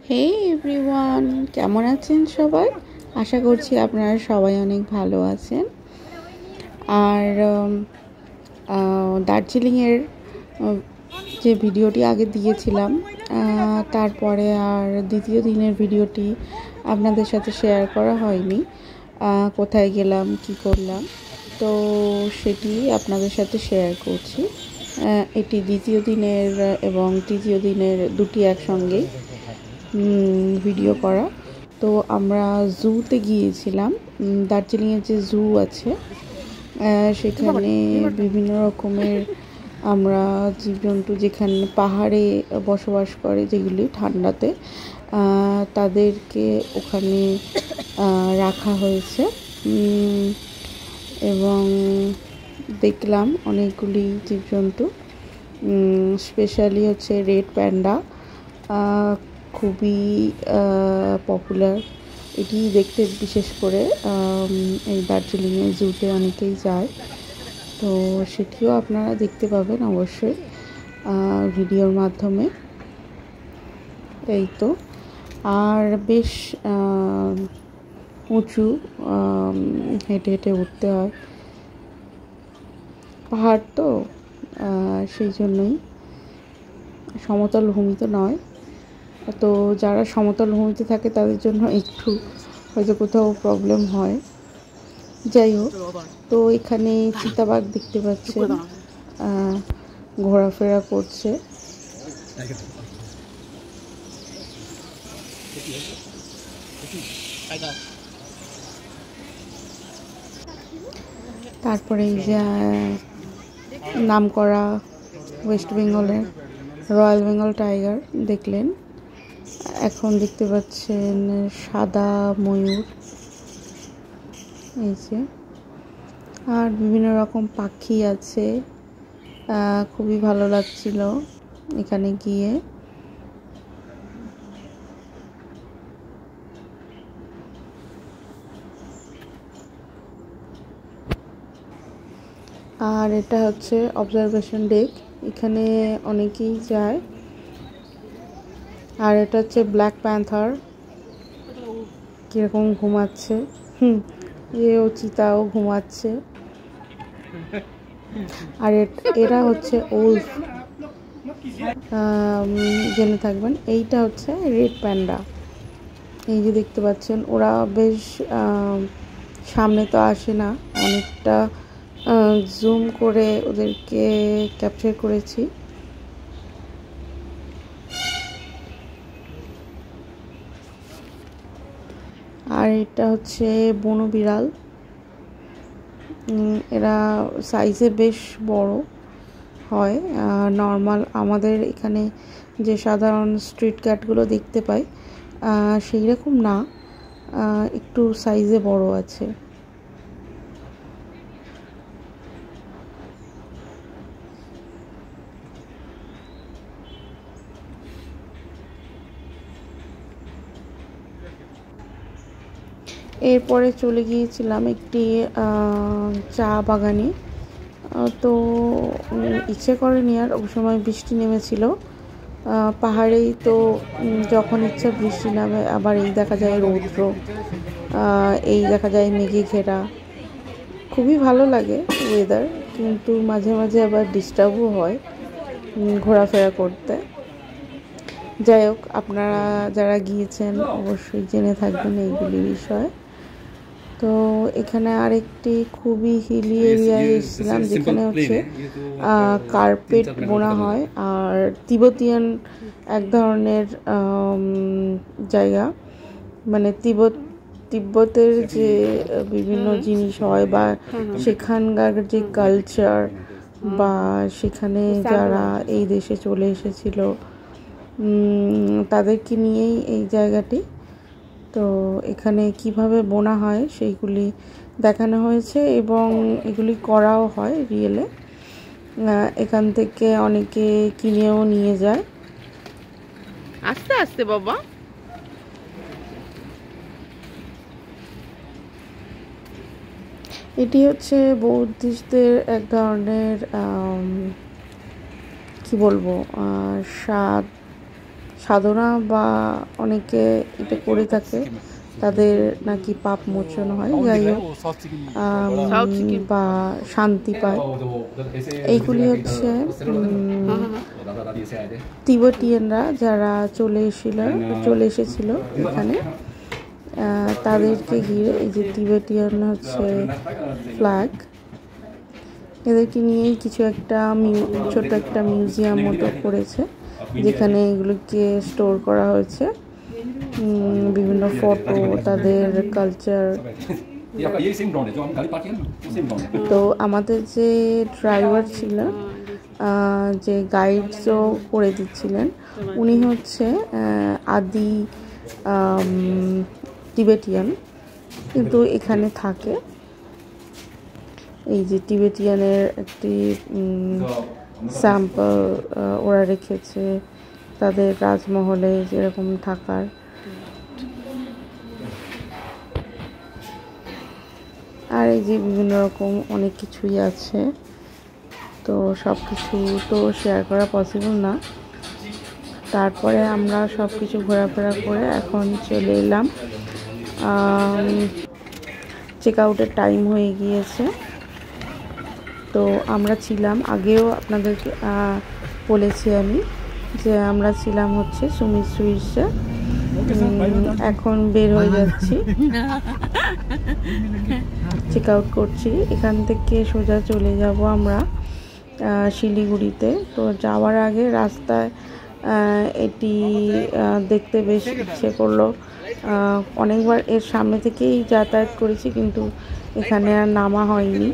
হে everyone, কেমন আছেন সবাই? আশা করছি আপনারা সবাই অনেক ভালো আছেন। আর দার্জিলিংয়ের যে ভিডিওটি আগে দিয়েছিলাম, তারপরে আর দ্বিতীয় দিনের ভিডিওটি আপনাদের সাথে শেয়ার করা হয়নি। কোথায় গেলাম, কি করলাম, তো সেটি আপনাদের সাথে শেয়ার করছি। এটি দ্বিতীয় দিনের এবং তৃতীয় দিনের দুটি একসঙ্গেই ভিডিও করা। তো আমরা জুতে গিয়েছিলাম। দার্জিলিংয়ের যে জু আছে, সেখানে বিভিন্ন রকমের আমরা জীবজন্তু, যেখানে পাহাড়ে বসবাস করে যেগুলি ঠান্ডাতে, তাদেরকে ওখানে রাখা হয়েছে এবং দেখলাম অনেকগুলি জীবজন্তু। স্পেশালি হচ্ছে রেড প্যান্ডা, খুবই পপুলার। এটি দেখতে বিশেষ করে এই দার্জিলিংয়ের জুতে অনেকেই যায়, তো সেটিও আপনারা দেখতে পাবেন অবশ্যই ভিডিওর মাধ্যমে। এই তো, আর বেশ উঁচু, হেঁটে হেঁটে উঠতে হয়, পাহাড় তো সেই জন্যই। সমতল ভূমি তো নয়, তো যারা সমতল ভূমিতে থাকে তাদের জন্য একটু হয়তো কোথাও প্রবলেম হয়। যাই হোক, তো এখানে চিতাবাঘ দেখতে পাচ্ছেন ঘোরাফেরা করছে। তারপরে এই যে নামকরা ওয়েস্ট বেঙ্গলের রয়্যাল বেঙ্গল টাইগার দেখলেন। এখন দেখতে পাচ্ছেন সাদা ময়ূর, এই যে, আর বিভিন্ন রকম পাখি আছে। খুবই ভালো লাগছিল এখানে গিয়ে। আর এটা হচ্ছে অবজারভেশন ডেক, এখানে অনেকেই যায়। আর এটা হচ্ছে ব্ল্যাক প্যান্থার, কীরকম ঘুমাচ্ছে। এও চিতাও ঘুমাচ্ছে। আর এরা হচ্ছে উলফ, জেনে থাকবেন। এইটা হচ্ছে রেড প্যান্ডা, এই যে দেখতে পাচ্ছেন। ওরা বেশ সামনে তো আসে না, অনেকটা জুম করে ওদেরকে ক্যাপচার করেছি। আর এটা হচ্ছে বনো বিড়াল, এরা সাইজে বেশ বড় হয়। নর্মাল আমাদের এখানে যে সাধারণ স্ট্রিট ক্যাটগুলো দেখতে পাই সেই রকম না, একটু সাইজে বড় আছে। এরপরে চলে গিয়েছিলাম একটি চা বাগানে। তো ইচ্ছে করেনি, আর ওই সময় বৃষ্টি নেমেছিল। পাহাড়েই তো যখন ইচ্ছা বৃষ্টি নামে, আবার এই দেখা যায় রৌদ্র, এই দেখা যায় মেঘে ঘেরা। খুবই ভালো লাগে ওয়েদার, কিন্তু মাঝে মাঝে আবার ডিস্টার্বও হয় ঘোরাফেরা করতে। যাই হোক, আপনারা যারা গিয়েছেন অবশ্যই জেনে থাকবেন এইগুলি বিষয়। তো এখানে আরেকটি খুবই হিলি এরিয়ায় এসেছিলাম, যেখানে হচ্ছে কার্পেট বোনা হয়। আর তিব্বতিয়ান এক ধরনের জায়গা, মানে তিব্বতের যে বিভিন্ন জিনিস হয়, বা সেখানকার যে কালচার, বা সেখানে যারা এই দেশে চলে এসেছিল তাদেরকে নিয়েই এই জায়গাটি। তো এখানে কিভাবে বোনা হয় সেইগুলি দেখানো হয়েছে, এবং এগুলি করাও হয় রিয়েলে। এখান থেকে অনেকে কিনেও নিয়ে যায়। আস্তে আস্তে বাবা। এটি হচ্ছে বৌদ্ধিস্টদের এক ধরনের কি বলবো, স্বাদ সাধনা বা অনেকে এটা করে থাকে, তাদের নাকি পাপ মোচন হয়, যাই হোক বা শান্তি পায়। এইগুলি হচ্ছে তিবেটিয়ানরা যারা চলে এসেছিল এখানে, তাদেরকে ঘিরে এই যে তিবেটিয়ান হচ্ছে ফ্ল্যাগ, এদেরকে নিয়েই কিছু একটা ছোট একটা মিউজিয়াম মতো করেছে, যেখানে এগুলোকে স্টোর করা হয়েছে, বিভিন্ন ফটো, তাদের কালচার। তো আমাদের যে ড্রাইভার ছিল, যে গাইডসও করে দিচ্ছিলেন, উনি হচ্ছে আদি তিবেটিয়ান, কিন্তু এখানে থাকে। এই যে তিবেটিয়ানের একটি স্যাম্পল ওরা রেখেছে তাদের রাজমহলে যেরকম থাকার। আর এই যে বিভিন্ন রকম অনেক কিছুই আছে, তো সব কিছু তো শেয়ার করা পসিবল না। তারপরে আমরা সব কিছু ঘোরাফেরা করে এখন চলে এলাম, চেক আউটের টাইম হয়ে গিয়েছে। তো আমরা ছিলাম, আগেও আপনাদেরকে বলেছি আমি, যে আমরা ছিলাম হচ্ছে সুমিত সুইটসে। এখন বের হয়ে যাচ্ছি, চেক আউট করছি। এখান থেকে সোজা চলে যাব আমরা শিলিগুড়িতে। তো যাওয়ার আগে রাস্তায় এটি দেখতে বেশ ইচ্ছে করলো। অনেকবার এর সামনে থেকেই যাতায়াত করেছি, কিন্তু এখানে আর নামা হয়নি।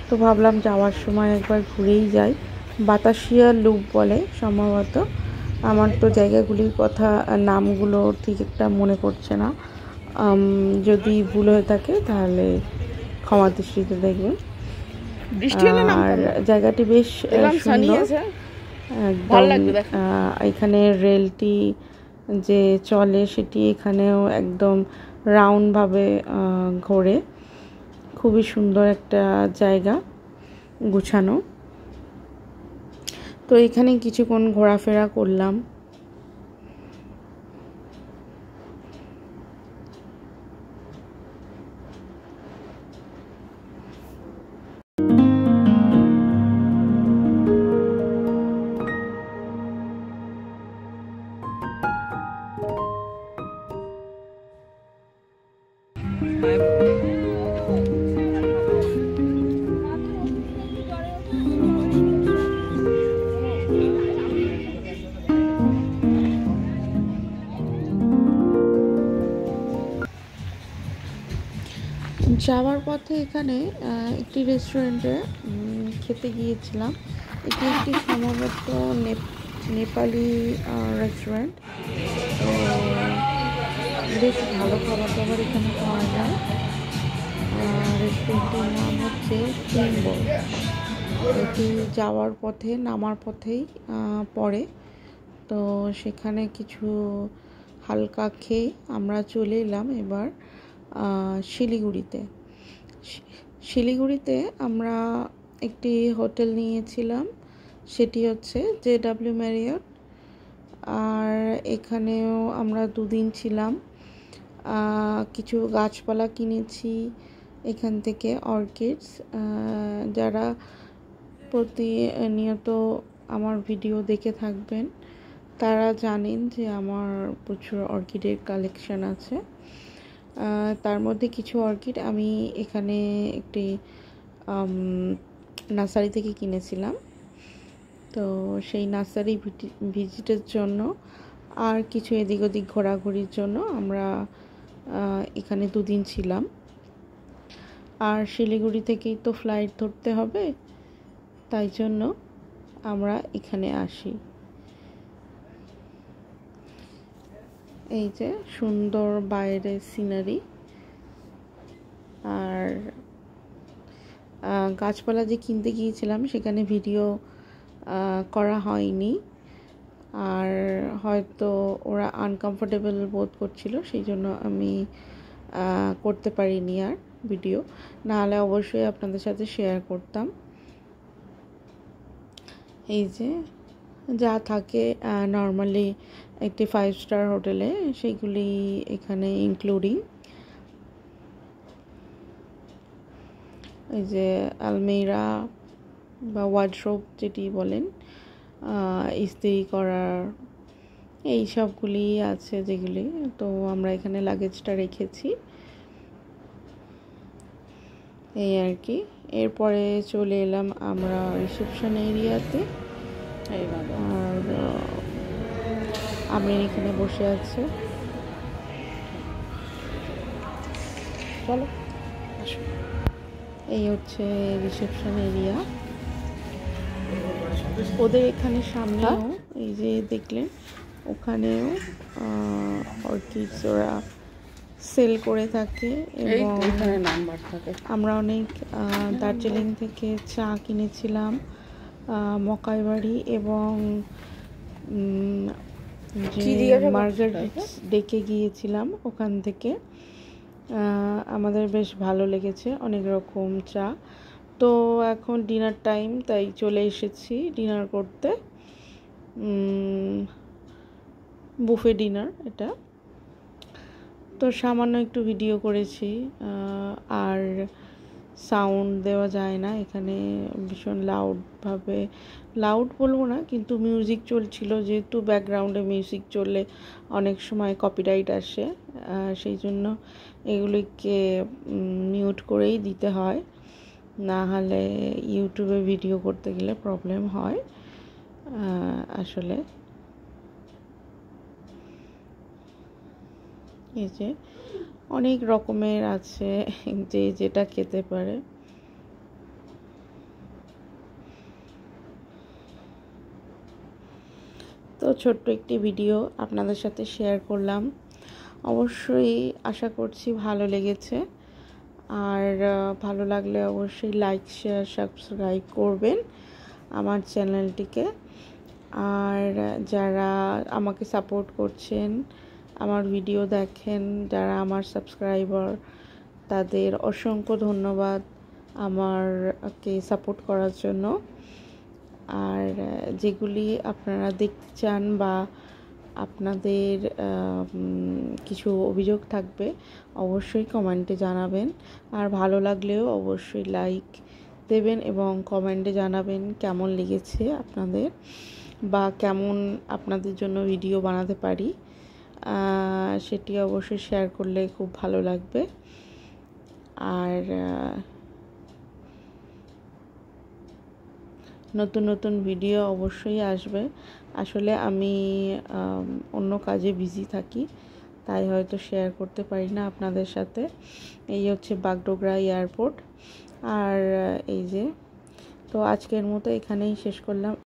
তো ভাবলাম যাওয়ার সময় একবার ঘুরেই যাই। বাতাসিয়া লুপ বলে সম্ভবত, আমার তো জায়গাগুলির কথা নামগুলো ঠিক একটা মনে পড়ছে না, যদি ভুল হয়ে থাকে তাহলে ক্ষমা দৃষ্টিতে দেখবেন। আর জায়গাটি বেশ সুন্দর, এখানে রেলটি যে চলে সেটি এখানেও একদম রাউন্ড ভাবে ঘোরে। খুবই সুন্দর একটা জায়গা, গুছানো। তো এখানে কিছুক্ষণ ঘোরাফেরা করলাম। যাওয়ার পথে এখানে একটি রেস্টুরেন্টে খেতে গিয়েছিলাম। এটি একটি সম্ভবত নেপালি রেস্টুরেন্ট। তো বেশ ভালো খাবার দাবার এখানে পাওয়া যায়। রেস্টুরেন্টের নাম হচ্ছে টিম্বল। এটি যাওয়ার পথে, নামার পথেই পড়ে। তো সেখানে কিছু হালকা খেয়ে আমরা চলে এলাম এবার শিলিগুড়িতে আমরা একটি হোটেল নিয়েছিলাম, সেটি হচ্ছে JW ম্যারিয়ট। আর এখানেও আমরা 2 দিন ছিলাম। কিছু গাছপালা কিনেছি এখান থেকে, অর্কিডস। যারা প্রতিনিয়ত আমার ভিডিও দেখে থাকবেন তারা জানেন যে আমার প্রচুর অর্কিডের কালেকশন আছে। তার মধ্যে কিছু অর্কিড আমি এখানে একটি নার্সারি থেকে কিনেছিলাম। তো সেই নার্সারি ভিজিটের জন্য আর কিছু এদিক ওদিক ঘোরাঘুরির জন্য আমরা এখানে 2 দিন ছিলাম। আর শিলিগুড়ি থেকেই তো ফ্লাইট ধরতে হবে, তাই জন্য আমরা এখানে আসি। এই যে সুন্দর বাইরের সিনারি। আর গাছপালা যে কিনতে গিয়েছিলাম সেখানে ভিডিও করা হয়নি, আর হয়তো ওরা আনকমফোর্টেবল বোধ করছিল, সেই জন্য আমি করতে পারিনি আর ভিডিও। নাহলে অবশ্যই আপনাদের সাথে শেয়ার করতাম। এই যে যা থাকে নর্মালি একটি 5 স্টার হোটেলে, সেগুলি এখানে ইনক্লুডিং। এই যে আলমিরা বা ওয়ার্ডরোব যেটি বলেন, ইস্ত্রি করার এই সবগুলি আছে যেগুলি। তো আমরা এখানে লাগেজটা রেখেছি, এই আর কি। এরপরে চলে এলাম আমরা রিসেপশন এরিয়াতে। আর আমি এখানে বসে আছে, চলো এই হচ্ছে রিসেপশন এরিয়া। ওদের এখানে সামনেও এই যে দেখলেন, ওখানেও অর্কিডস ওরা সেল করে থাকে। এবং আমরা অনেক দার্জিলিং থেকে চা কিনেছিলাম, মকাই বাড়ি এবং মার্গারেটস ডেকে গিয়েছিলাম ওখান থেকে। আমাদের বেশ ভালো লেগেছে, অনেক রকম চা। তো এখন ডিনার টাইম, তাই চলে এসেছি ডিনার করতে। বুফে ডিনার এটা। তো সামান্য একটু ভিডিও করেছি, আর সাউন্ড দেওয়া যায় না এখানে, ভীষণ লাউডভাবে, লাউড বলবো না কিন্তু মিউজিক চলছিল, যেহেতু ব্যাকগ্রাউন্ডে মিউজিক চললে অনেক সময় কপিরাইট আসে, সেই জন্য এগুলিকে মিউট করেই দিতে হয়, না হলে ইউটিউবে ভিডিও করতে গেলে প্রবলেম হয় আসলে। এই যে অনেক রকমের আছে, যে যেটা খেতে পারে। তো ছোট্ট একটি ভিডিও আপনাদের সাথে শেয়ার করলাম, অবশ্যই আশা করছি ভালো লেগেছে। আর ভালো লাগলে অবশ্যই লাইক, শেয়ার, সাবস্ক্রাইব করবেন আমার চ্যানেলটিকে। আর যারা আমাকে সাপোর্ট করছেন, আমার ভিডিও দেখেন, যারা আমার সাবস্ক্রাইবার, তাদের অসংখ্য ধন্যবাদ আমারকে সাপোর্ট করার জন্য। আর যেগুলি আপনারা দেখতে চান বা আপনাদের কিছু অভিযোগ থাকবে, অবশ্যই কমেন্টে জানাবেন। আর ভালো লাগলেও অবশ্যই লাইক দেবেন এবং কমেন্টে জানাবেন কেমন লেগেছে আপনাদের, বা কেমন আপনাদের জন্য ভিডিও বানাতে পারি, সেটি অবশ্যই শেয়ার করলে খুব ভালো লাগবে। আর নতুন নতুন ভিডিও অবশ্যই আসবে। আসলে আমি অন্য কাজে বিজি থাকি, তাই হয়তো শেয়ার করতে পারি না আপনাদের সাথে। এই হচ্ছে বাগডোগরা এয়ারপোর্ট। আর এই যে, তো আজকের মতো এখানেই শেষ করলাম।